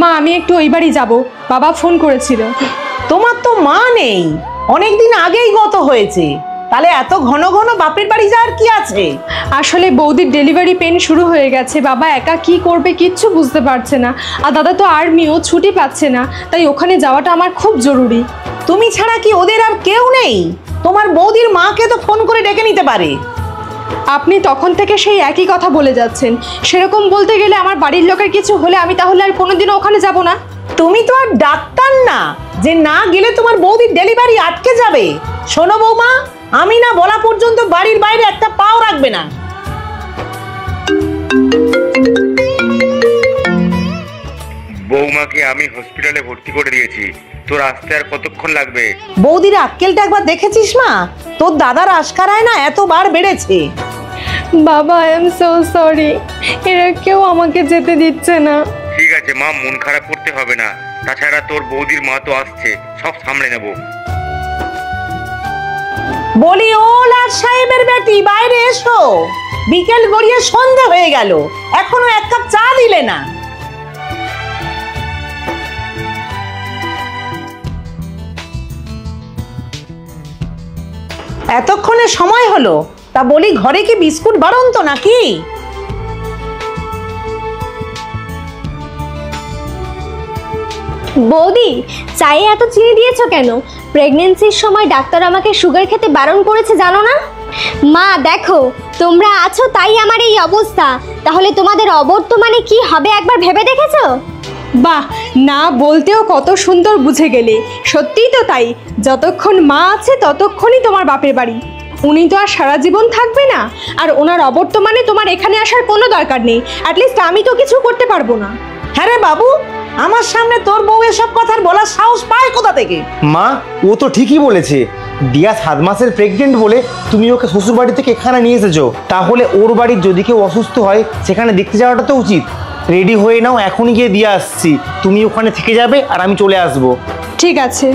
মা আমি একটু ওই বাড়ি যাব, বাবা ফোন করেছিল। তোমার তো মা নেই, অনেকদিন আগেই গত হয়েছে, তাহলে এত ঘন ঘন বাপের বাড়ি যাওয়ার কি আছে? আসলে বৌদির ডেলিভারি পেন শুরু হয়ে গেছে, বাবা একা কি করবে কিচ্ছু বুঝতে পারছে না, আর দাদা তো আর্মিও ছুটি পাচ্ছে না, তাই ওখানে যাওয়াটা আমার খুব জরুরি। তুমি ছাড়া কি ওদের আর কেউ নেই? তোমার বৌদির মাকে তো ফোন করে ডেকে নিতে পারে। আপনি তখন থেকে সেই একই কথা বলে যাচ্ছেন, সেরকম বলতে গেলে আমার বাড়ির লোকের কিছু হলে আমি তাহলে আর কোনোদিনও ওখানে যাব না। তুমি তো আর ডাক্তার না যে না গেলে তোমার বৌদির ডেলিভারি আটকে যাবে। শোনো বৌমা, আমি না বলা পর্যন্ত বাড়ির বাইরে একটা পাও রাখবে না। বৌমাকে আমি হসপিটালে ভর্তি করে দিয়েছি, তোর আসতে আর কতক্ষণ লাগবে? বৌদির আক্কেলটা একবার দেখেছিস মা? তোর দাদার আশকারায় না এতবার বেড়েছে। বাবা আই এম সো সরি, এরা কেউ আমাকে যেতে দিচ্ছে না। ঠিক আছে মা, মন খারাপ করতে হবে না, তাছাড়া তোর বৌদির মা তো আসছে, সব সামলে নেব। বলি ও লাট সাহেবের বেটি, বাইরে এসো। বিকেল গড়িয়ে সন্ধ্যে হয়ে গেল, এখনো এক কাপ চা দিলে না। এতক্ষণে সময় হলো, তা বলি ঘরে কি বিস্কুট বাড়ন্ত নাকি? বৌদি, চায়ে এত চিনি দিয়েছো কেন? প্রেগন্যান্সির সময় ডাক্তার আমাকে সুগার খেতে বারণ করেছে, জানো না? মা দেখো, তোমরা আছো তাই আমার এই অবস্থা, তাহলে তোমাদের অবর্তমানে কি হবে একবার ভেবে দেখেছো? বাহ, না বলতেও কত সুন্দর বুঝে গেলে। সত্যিই তো তাই, যতক্ষণ মা আছে ততক্ষণই তোমার বাপের বাড়ি। উনি তো আর সারা জীবন থাকবে না, আর ওনার অবর্তমানে তোমার এখানে আসার কোনো দরকার নেই। অ্যাটলিস্ট আমি তো কিছু করতে পারবো না। হ্যাঁ রে বাবু, আমার সামনে তোর বউ এসব কথার বলার সাহস পায় কোথা থেকে? মা ও তো ঠিকই বলেছে, দিয়া 7 মাসের প্রেগনেন্ট বলে তুমি ওকে শ্বশুর বাড়ি থেকে এখানে নিয়ে এসেছো, তাহলে ওর বাড়ির যদি কেউ অসুস্থ হয় সেখানে দেখতে যাওয়াটা তো উচিত। রেডি হয়ে নাও, এখনই গিয়ে দিয়ে আসছি, তুমি ওখানে থেকে যাবে আর আমি চলে আসবো। ঠিক আছে।